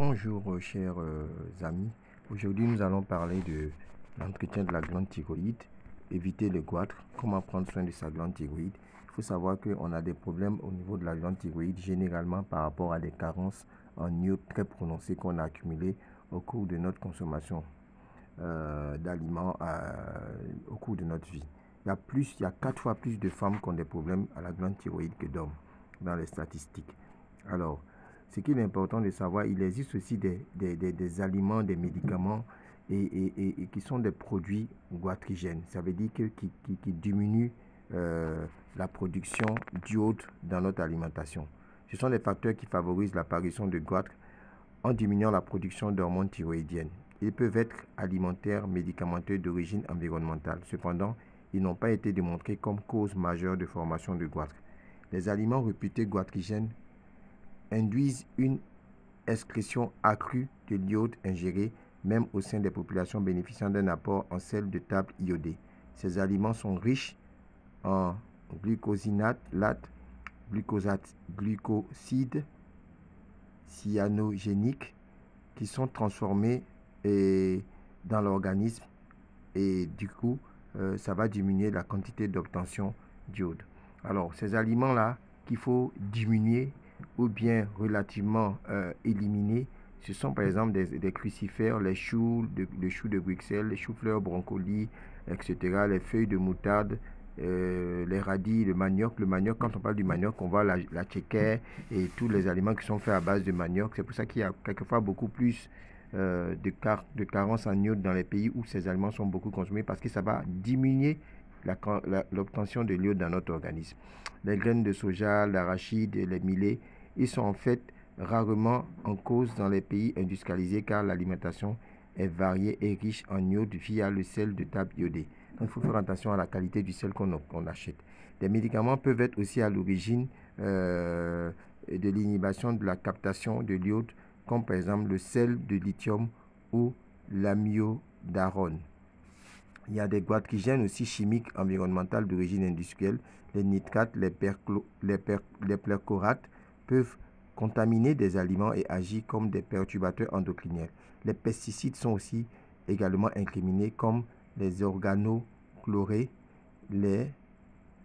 Bonjour chers amis, aujourd'hui nous allons parler de l'entretien de la glande thyroïde, éviter le goitre, comment prendre soin de sa glande thyroïde. Il faut savoir qu'on a des problèmes au niveau de la glande thyroïde généralement par rapport à des carences en iode très prononcées qu'on a accumulées au cours de notre consommation d'aliments au cours de notre vie. Il y a 4 fois plus de femmes qui ont des problèmes à la glande thyroïde que d'hommes dans les statistiques. Alors, ce qu'il est important de savoir, il existe aussi des aliments, des médicaments et qui sont des produits goitrigènes. Ça veut dire qui diminuent la production d'iode dans notre alimentation. Ce sont des facteurs qui favorisent l'apparition de goitre en diminuant la production d'hormones thyroïdiennes. Ils peuvent être alimentaires, médicamenteux d'origine environnementale. Cependant, ils n'ont pas été démontrés comme cause majeure de formation de goitre. Les aliments réputés goitrigènes induisent une excrétion accrue de l'iode ingéré, même au sein des populations bénéficiant d'un apport en sel de table iodé. Ces aliments sont riches en glucosinate, glucosides cyanogéniques qui sont transformés dans l'organisme et du coup, ça va diminuer la quantité d'obtention d'iode. Alors, ces aliments-là qu'il faut diminuer ou bien relativement éliminer, ce sont par exemple des crucifères, les choux de Bruxelles, les choux-fleurs, broncoli, etc., les feuilles de moutarde, les radis, le manioc. Le manioc, quand on parle du manioc, on voit la tchéquère et tous les aliments qui sont faits à base de manioc. C'est pour ça qu'il y a quelquefois beaucoup plus de carence en iode dans les pays où ces aliments sont beaucoup consommés parce que ça va diminuer l'obtention de l'iode dans notre organisme. Les graines de soja, l'arachide, les millets, ils sont en fait rarement en cause dans les pays industrialisés car l'alimentation est variée et riche en iode via le sel de table iodé. Donc il faut faire attention à la qualité du sel qu'on achète. Les médicaments peuvent être aussi à l'origine de l'inhibition de la captation de l'iode, comme par exemple le sel de lithium ou l'amiodarone. Il y a des goitrigènes aussi chimiques environnementales d'origine industrielle. Les nitrates, les perchlorates peuvent contaminer des aliments et agir comme des perturbateurs endocriniens. Les pesticides sont aussi également incriminés comme les organochlorés, les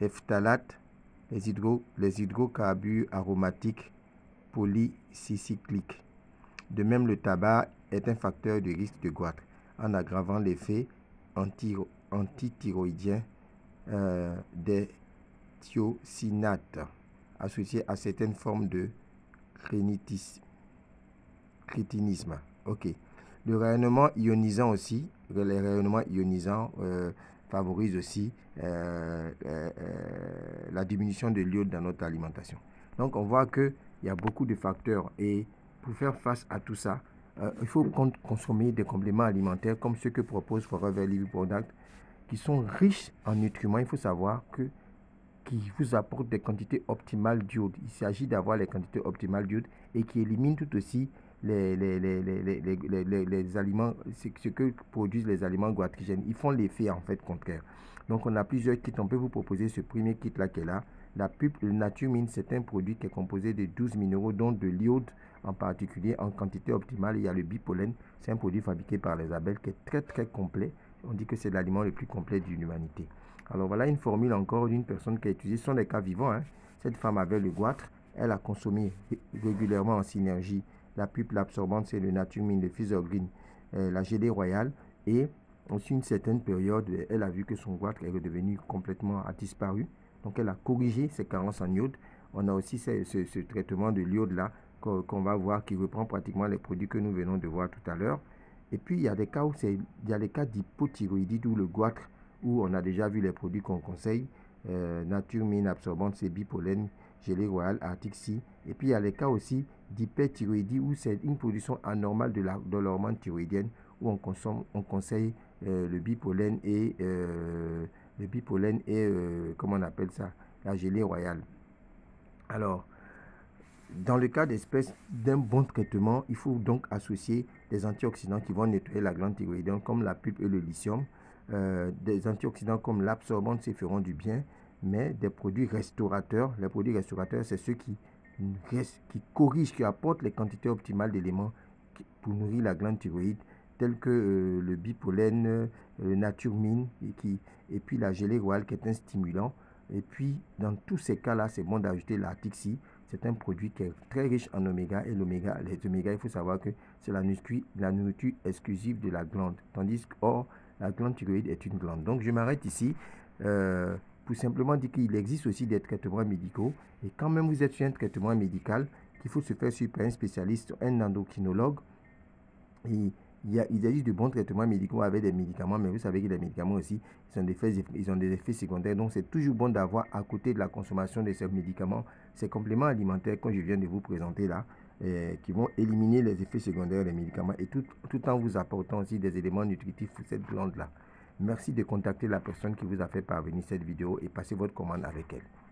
phtalates, les hydrocarbures aromatiques polycycliques. De même, le tabac est un facteur de risque de goitre en aggravant l'effet antithyroïdien des thiocinates associés à certaines formes de crétinisme. Ok. Le rayonnement ionisant aussi, les rayonnements ionisants favorisent aussi la diminution de l'iode dans notre alimentation. Donc on voit qu'il y a beaucoup de facteurs et pour faire face à tout ça, il faut consommer des compléments alimentaires comme ceux que propose Forever Living Product qui sont riches en nutriments. Il faut savoir qui vous apportent des quantités optimales d'iode. Il s'agit d'avoir les quantités optimales d'iode et qui éliminent tout aussi les aliments, ce que produisent les aliments goitrigènes. Ils font l'effet en fait contraire. Donc on a plusieurs kits. On peut vous proposer ce premier kit là qui est là. La pulpe de Naturemine, c'est un produit qui est composé de 12 minéraux, dont de l'iode en particulier en quantité optimale. Il y a le bipolène, c'est un produit fabriqué par les abeilles qui est très très complet. On dit que c'est l'aliment le plus complet de l'humanité. Alors voilà une formule encore d'une personne qui a utilisé, ce sont des cas vivants. Hein. Cette femme avait le goitre, elle a consommé régulièrement en synergie la pulpe, l'absorbante, c'est le Naturemine, le Physiogreen, la gelée royale et aussi une certaine période, elle a vu que son goitre est redevenu complètement disparu. Donc elle a corrigé ses carences en iode. On a aussi ce traitement de l'iode là qu'on va voir qui reprend pratiquement les produits que nous venons de voir tout à l'heure. Et puis il y a des cas où il y a les cas d'hypothyroïdite où le goitre, où on a déjà vu les produits qu'on conseille, Naturemine, absorbante, c'est bipolène, gelée royale, article C. Et puis il y a les cas aussi d'hyperthyroïdie où c'est une production anormale de l'hormone thyroïdienne où on conseille le bipolène et comment on appelle ça, la gelée royale. Alors, dans le cas d'espèces d'un bon traitement, il faut donc associer des antioxydants qui vont nettoyer la glande thyroïdienne comme la pulpe et le lithium. Des antioxydants comme l'absorbante se feront du bien, mais des produits restaurateurs. Les produits restaurateurs, c'est ceux qui corrigent, qui apportent les quantités optimales d'éléments pour nourrir la glande thyroïde, tels que le bipolène, le naturmine et puis la gelée royale qui est un stimulant. Et puis, dans tous ces cas-là, c'est bon d'ajouter l'artixi. C'est un produit qui est très riche en oméga. Et les oméga, il faut savoir que c'est la nourriture exclusive de la glande. Tandis que, la glande thyroïde est une glande. Donc, je m'arrête ici pour simplement dire qu'il existe aussi des traitements médicaux. Et quand même vous êtes sur un traitement médical, qu'il faut se faire suivre par un spécialiste, un endocrinologue. Et il existe de bons traitements médicaux avec des médicaments, mais vous savez que les médicaments aussi, ils ont des effets secondaires. Donc, c'est toujours bon d'avoir à côté de la consommation de ces médicaments, ces compléments alimentaires, comme je viens de vous présenter là, qui vont éliminer les effets secondaires des médicaments et tout en vous apportant aussi des éléments nutritifs pour cette glande-là. Merci de contacter la personne qui vous a fait parvenir cette vidéo et passez votre commande avec elle.